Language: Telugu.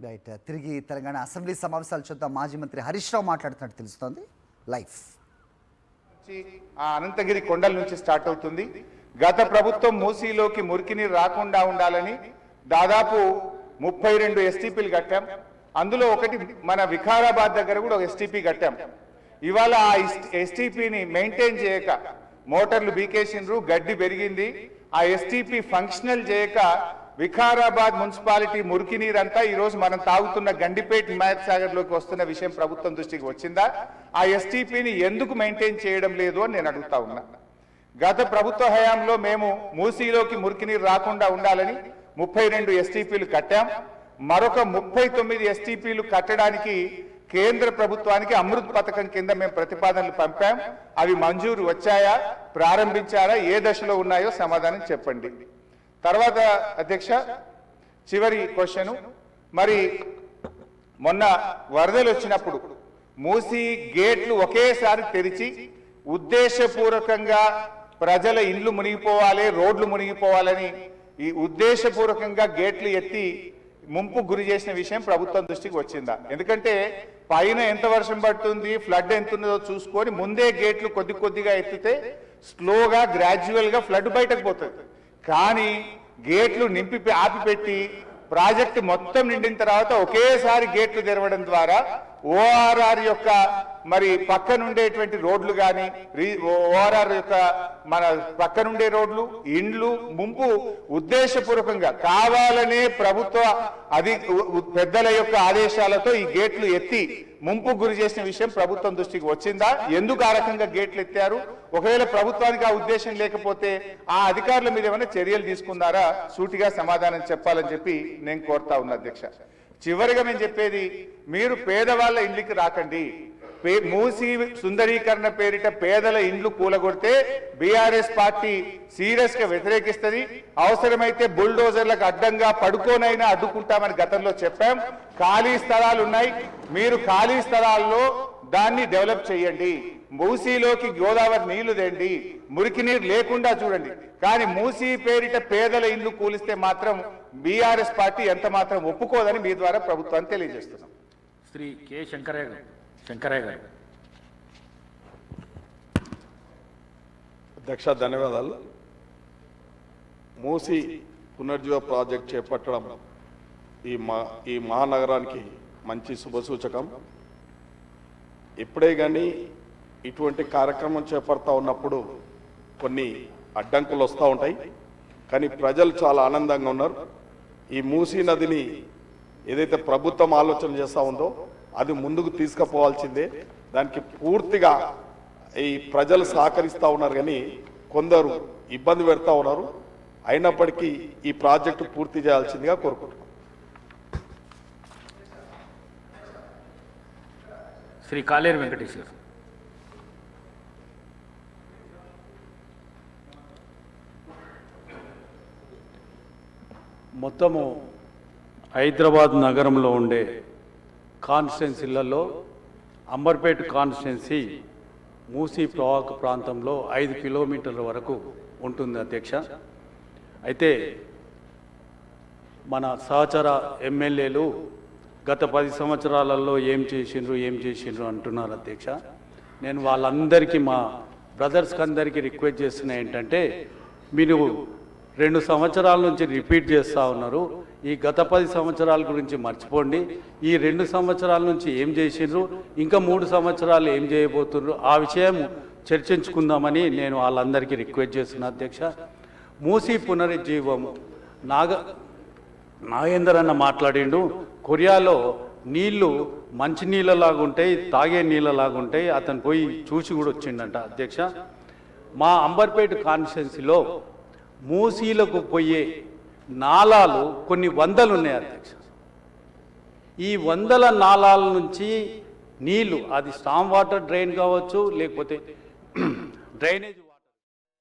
రైట్. తిరిగి తెలంగాణ అసెంబ్లీ సమావేశాలు చూద్దాం. మాజీ మంత్రి హరీష్ రావు మాట్లాడుతున్నట్టు తెలుస్తోంది. లైఫ్ ఆ అనంతగిరి కొండల నుంచి స్టార్ట్ అవుతుంది. గత ప్రభుత్వం మూసీలోకి మురికి నీరు రాకుండా ఉండాలని దాదాపు 32 ఎస్టీపీలు కట్టాం. అందులో ఒకటి మన వికారాబాద్ దగ్గర కూడా ఒక ఎస్టీపీ కట్టాం. ఇవాళ ఆ ఎస్టీపీని మెయింటైన్ చేయక మోటార్లు బీకేసిండ్రు, గడ్డి పెరిగింది. ఆ ఎస్టీపీ ఫంక్షనల్ చేయక వికారాబాద్ మున్సిపాలిటీ మురికి నీరంతా ఈరోజు మనం తాగుతున్న గండిపేట హిమాయత్ సాగర్ లోకి వస్తున్న విషయం ప్రభుత్వం దృష్టికి వచ్చిందా? ఆ ఎస్టీపీని ఎందుకు మెయింటైన్ చేయడం లేదు అని నేను అడుగుతా ఉన్నా. గత ప్రభుత్వ హయాంలో మేము మూసీలోకి మురికి నీరు రాకుండా ఉండాలని 32 ఎస్టీపీలు కట్టాం. మరొక 39 ఎస్టీపీలు కట్టడానికి కేంద్ర ప్రభుత్వానికి అమృత్ పథకం కింద మేము ప్రతిపాదనలు పంపాం. అవి మంజూరు వచ్చాయా, ప్రారంభించారా, ఏ దశలో ఉన్నాయో సమాధానం చెప్పండి. తర్వాత అధ్యక్ష, చివరి క్వశ్చన్, మరి మొన్న వరదలు వచ్చినప్పుడు మూసి గేట్లు ఒకేసారి తెరిచి ఉద్దేశపూర్వకంగా ప్రజల ఇండ్లు మునిగిపోవాలి, రోడ్లు మునిగిపోవాలని ఈ ఉద్దేశపూర్వకంగా గేట్లు ఎత్తి ముంపు గురి చేసిన విషయం ప్రభుత్వం దృష్టికి వచ్చిందా? ఎందుకంటే పైన ఎంత వర్షం పడుతుంది, ఫ్లడ్ ఎంత ఉన్నదో చూసుకొని ముందే గేట్లు కొద్ది కొద్దిగా ఎత్తితే స్లోగా గ్రాడ్యువల్ గా ఫ్లడ్ బయటకు పోతుంది. కానీ గేట్లు నింపి ఆపిపెట్టి ప్రాజెక్టు మొత్తం నిండిన తర్వాత ఒకేసారి గేట్లు తెరవడం ద్వారా ఓఆర్ఆర్ యొక్క మరి పక్కనుండేటువంటి రోడ్లు కానీ ఓఆర్ఆర్ యొక్క మన పక్కనుండే రోడ్లు, ఇండ్లు ముంపు ఉద్దేశపూర్వకంగా కావాలనే ప్రభుత్వ పెద్దల యొక్క ఆదేశాలతో ఈ గేట్లు ఎత్తి ముంపు గురి చేసిన విషయం ప్రభుత్వం దృష్టికి వచ్చిందా? ఎందుకు ఆ రకంగా గేట్లు ఎత్తారు? ఒకవేళ ప్రభుత్వానికి ఆ ఉద్దేశం లేకపోతే ఆ అధికారుల మీద ఏమైనా చర్యలు తీసుకున్నారా? సూటిగా సమాధానం చెప్పాలని చెప్పి నేను కోరుతా ఉన్నా అధ్యక్ష. చివరిగా మేము చెప్పేది, మీరు పేదవాళ్ళ ఇండ్లకి రాకండి. మూసి సుందరీకరణ పేరిట పేదల ఇండ్లు కూలగొడితే బీఆర్ఎస్ పార్టీ సీరియస్ గా వ్యతిరేకిస్తుంది. అవసరమైతే బుల్డోజర్లకు అడ్డంగా పడుకోనైనా అడ్డుకుంటామని గతంలో చెప్పాం. ఖాళీ స్థలాలు ఉన్నాయి, మీరు ఖాళీ స్థలాల్లో దాన్ని డెవలప్ చేయండి. మూసీలోకి గోదావరి నీళ్లు తెండి, మురికి నీరు లేకుండా చూడండి. కానీ మూసీ పేరిట పేదల ఇండ్లు కూలిస్తే మాత్రం బీఆర్ఎస్ పార్టీ ఎంత మాత్రం ఒప్పుకోదని మీ ద్వారా ప్రభుత్వాన్ని తెలియజేస్తున్నాం. శ్రీ కె శంకరయ్య గారు. అధ్యక్ష, ధన్యవాదాలు. మూసి పునర్జీవ ప్రాజెక్ట్ చేపట్టడం ఈ మహానగరానికి మంచి శుభసూచకం. ఎప్పుడే కానీ ఇటువంటి కార్యక్రమం చేపడతా ఉన్నప్పుడు కొన్ని అడ్డంకులు వస్తూ ఉంటాయి, కానీ ప్రజలు చాలా ఆనందంగా ఉన్నారు. ఈ మూసీ నదిని ఏదైతే ప్రభుత్వం ఆలోచన చేస్తూ ఉందో అది ముందుకు తీసుకుపోవాల్సిందే. దానికి పూర్తిగా ఈ ప్రజలు సహకరిస్తూ ఉన్నారు, కానీ కొందరు ఇబ్బంది పెడతా ఉన్నారు. అయినప్పటికీ ఈ ప్రాజెక్టు పూర్తి చేయాల్సిందిగా కోరుకుంటున్నాం. శ్రీ కాలేరు వెంకటేశ్వర. మొత్తము హైదరాబాద్ నగరంలో ఉండే కాన్స్టిట్యున్సీలలో అంబర్పేట కాన్స్టిట్యున్సీ మూసీ ప్రవాహక ప్రాంతంలో 5 కిలోమీటర్ల వరకు ఉంటుంది అధ్యక్ష. అయితే మన సహచర ఎమ్మెల్యేలు గత 10 సంవత్సరాలలో ఏం చేసిండ్రు అంటున్నారు అధ్యక్ష. నేను వాళ్ళందరికీ, మా బ్రదర్స్కి అందరికీ రిక్వెస్ట్ చేస్తున్నా ఏంటంటే, మీరు 2 సంవత్సరాల నుంచి రిపీట్ చేస్తూ ఉన్నారు. ఈ గత 10 సంవత్సరాల గురించి మర్చిపోండి. ఈ 2 సంవత్సరాల నుంచి ఏం చేసిండ్రు, ఇంకా 3 సంవత్సరాలు ఏం చేయబోతున్నారు, ఆ విషయం చర్చించుకుందామని నేను వాళ్ళందరికీ రిక్వెస్ట్ చేస్తున్నా అధ్యక్ష. మూసీ పునరుజ్జీవము నాగేందర్ అన్న మాట్లాడిండు. కొరియాలో నీళ్లు మంచి నీళ్ళలాగుంటాయి, తాగే నీళ్ళలాగుంటాయి. అతను పోయి చూసి కూడా వచ్చిండంట అధ్యక్ష. మా అంబర్పేట కాన్స్టిట్యున్సీలో మూసీలకు పోయే నాలాలు కొన్ని వందలు ఉన్నాయి అధ్యక్ష. ఈ 100 నాలాల నుంచి నీళ్లు, అది స్టామ్ వాటర్ డ్రైన్ కావచ్చు, లేకపోతే డ్రైనేజ్